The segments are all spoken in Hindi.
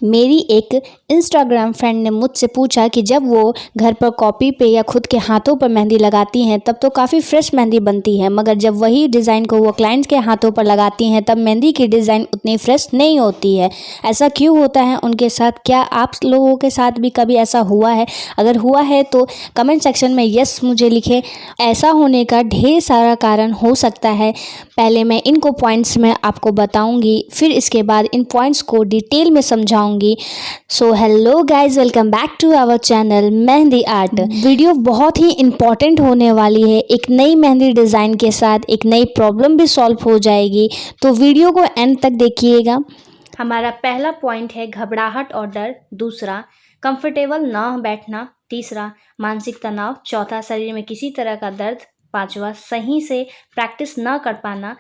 मेरी एक इंस्टाग्राम फ्रेंड ने मुझसे पूछा कि जब वो घर पर कॉपी पे या खुद के हाथों पर मेहंदी लगाती हैं तब तो काफ़ी फ्रेश मेहंदी बनती है, मगर जब वही डिज़ाइन को वो क्लाइंट के हाथों पर लगाती हैं तब मेहंदी की डिज़ाइन उतनी फ्रेश नहीं होती है। ऐसा क्यों होता है उनके साथ? क्या आप लोगों के साथ भी कभी ऐसा हुआ है? अगर हुआ है तो कमेंट सेक्शन में यस मुझे लिखें। ऐसा होने का ढेर सारा कारण हो सकता है। पहले मैं इनको पॉइंट्स में आपको बताऊंगी, फिर इसके बाद इन पॉइंट्स को डिटेल में समझाऊंगी। So hello guys, welcome back to our channel mehndi art. Video बहुत ही इम्पॉर्टेंट होने वाली है। एक नई मेहंदी डिज़ाइन के साथ एक नई प्रॉब्लम भी सॉल्व हो जाएगी, तो वीडियो को एंड तक देखिएगा। हमारा पहला पॉइंट है घबराहट और डर, दूसरा कंफर्टेबल ना बैठना, तीसरा मानसिक तनाव, चौथा शरीर में किसी तरह का दर्द, पांचवा सही से प्रैक्टिस ना कर पाना,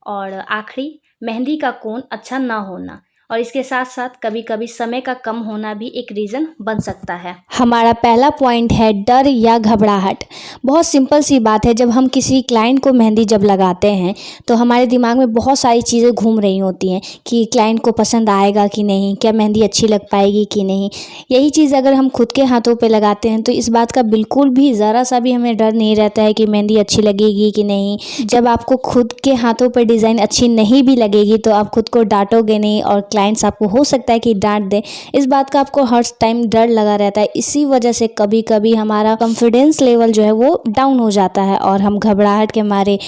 और आखिरी मेहंदी का कोण अच्छा ना होना। और इसके साथ साथ कभी कभी समय का कम होना भी एक रीज़न बन सकता है। हमारा पहला पॉइंट है डर या घबराहट। बहुत सिंपल सी बात है, जब हम किसी क्लाइंट को मेहंदी जब लगाते हैं तो हमारे दिमाग में बहुत सारी चीज़ें घूम रही होती हैं कि क्लाइंट को पसंद आएगा कि नहीं, क्या मेहंदी अच्छी लग पाएगी कि नहीं। यही चीज़ अगर हम खुद के हाथों पे लगाते हैं तो इस बात का बिल्कुल भी ज़रा सा भी हमें डर नहीं रहता है कि मेहंदी अच्छी लगेगी कि नहीं। जब आपको खुद के हाथों पर डिज़ाइन अच्छी नहीं भी लगेगी तो आप खुद को डांटोगे नहीं, और क्लाइंट्स आपको हो सकता है कि डांट दे। इस बात का आपको हर टाइम डर लगा रहता है। इसी वजह से कभी कभी हमारा कॉन्फिडेंस लेवल जो है वो डाउन हो जाता है, और हम घबराहट के मारे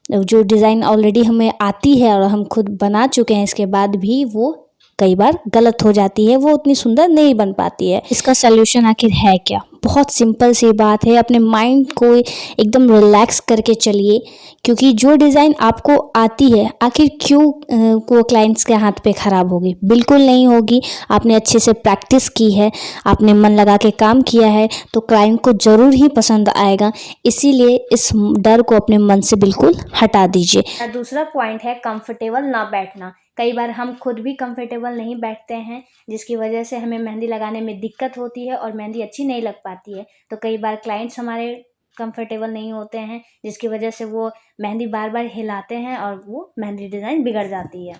जो डिज़ाइन ऑलरेडी हमें आती है और हम खुद बना चुके हैं, इसके बाद भी वो कई बार गलत हो जाती है, वो उतनी सुंदर नहीं बन पाती है। इसका सल्यूशन आखिर है क्या? बहुत सिंपल सी बात है। अपने माइंड को एकदम रिलैक्स करके चलिए, क्योंकि जो डिज़ाइन आपको आती है आखिर क्यों वो क्लाइंट्स के हाथ पे ख़राब होगी? बिल्कुल नहीं होगी। आपने अच्छे से प्रैक्टिस की है, आपने मन लगा के काम किया है, तो क्लाइंट को ज़रूर ही पसंद आएगा। इसीलिए इस डर को अपने मन से बिल्कुल हटा दीजिए। दूसरा पॉइंट है कंफर्टेबल ना बैठना। कई बार हम खुद भी कंफर्टेबल नहीं बैठते हैं, जिसकी वजह से हमें मेहंदी लगाने में दिक्कत होती है और मेहंदी अच्छी नहीं लग पाती है। तो कई बार क्लाइंट्स हमारे कंफर्टेबल नहीं होते हैं, जिसकी वजह से वो मेहंदी बार बार हिलाते हैं और वो मेहंदी डिज़ाइन बिगड़ जाती है।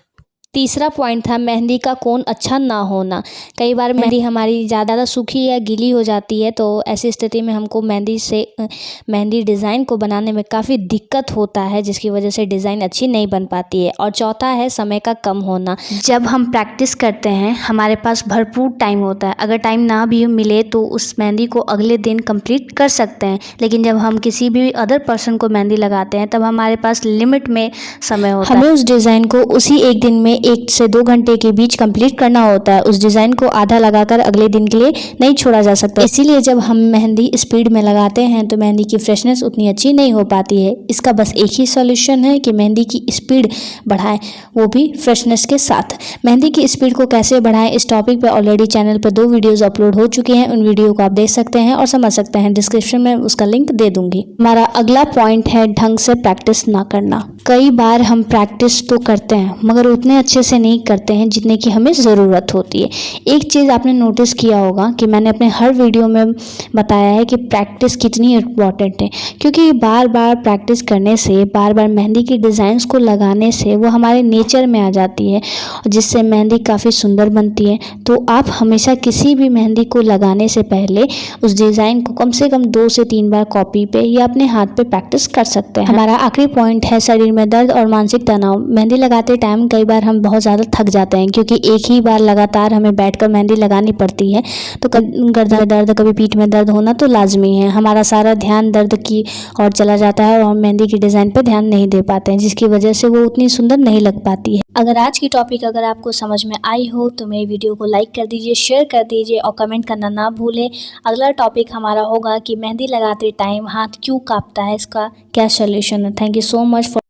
तीसरा पॉइंट था मेहंदी का कोण अच्छा ना होना। कई बार मेहंदी हमारी ज़्यादा सूखी या गीली हो जाती है, तो ऐसी स्थिति में हमको मेहंदी डिज़ाइन को बनाने में काफ़ी दिक्कत होता है, जिसकी वजह से डिज़ाइन अच्छी नहीं बन पाती है। और चौथा है समय का कम होना। जब हम प्रैक्टिस करते हैं हमारे पास भरपूर टाइम होता है। अगर टाइम ना भी मिले तो उस मेहंदी को अगले दिन कंप्लीट कर सकते हैं, लेकिन जब हम किसी भी अदर पर्सन को मेहंदी लगाते हैं तब हमारे पास लिमिट में समय होता है। हमें उस डिज़ाइन को उसी एक दिन में 1 से 2 घंटे के बीच कंप्लीट करना होता है। उस डिज़ाइन को आधा लगाकर अगले दिन के लिए नहीं छोड़ा जा सकता। इसीलिए जब हम मेहंदी स्पीड में लगाते हैं तो मेहंदी की फ्रेशनेस उतनी अच्छी नहीं हो पाती है। इसका बस एक ही सॉल्यूशन है कि मेहंदी की स्पीड बढ़ाएं, वो भी फ्रेशनेस के साथ। मेहंदी की स्पीड को कैसे बढ़ाएं, इस टॉपिक पे ऑलरेडी चैनल पर 2 वीडियोज़ अपलोड हो चुके हैं। उन वीडियो को आप देख सकते हैं और समझ सकते हैं। डिस्क्रिप्शन में उसका लिंक दे दूंगी। हमारा अगला पॉइंट है ढंग से प्रैक्टिस ना करना। कई बार हम प्रैक्टिस तो करते हैं मगर उतने अच्छे से नहीं करते हैं जितने की हमें ज़रूरत होती है। एक चीज़ आपने नोटिस किया होगा कि मैंने अपने हर वीडियो में बताया है कि प्रैक्टिस कितनी इम्पॉर्टेंट है, क्योंकि बार बार प्रैक्टिस करने से, बार बार मेहंदी की डिज़ाइंस को लगाने से वो हमारे नेचर में आ जाती है, जिससे मेहंदी काफ़ी सुंदर बनती है। तो आप हमेशा किसी भी मेहंदी को लगाने से पहले उस डिज़ाइन को कम से कम 2 से 3 बार कॉपी पे या अपने हाथ पे प्रैक्टिस कर सकते हैं। हमारा आखिरी पॉइंट है शरीर में दर्द और मानसिक तनाव। मेहंदी लगाते टाइम कई बार हम बहुत ज़्यादा थक जाते हैं, क्योंकि एक ही बार लगातार हमें बैठकर मेहंदी लगानी पड़ती है, तो कभी गर्दन में दर्द, कभी पीठ में दर्द होना तो लाजमी है। हमारा सारा ध्यान दर्द की ओर चला जाता है और हम मेहंदी की डिज़ाइन पर ध्यान नहीं दे पाते हैं, जिसकी वजह से वो उतनी सुंदर नहीं लग पाती है। अगर आज की टॉपिक अगर आपको समझ में आई हो तो मेरी वीडियो को लाइक कर दीजिए, शेयर कर दीजिए और कमेंट करना ना भूलें। अगला टॉपिक हमारा होगा कि मेहंदी लगाते टाइम हाथ क्यों कांपता है, इसका क्या सॉल्यूशन है। Thank you so much for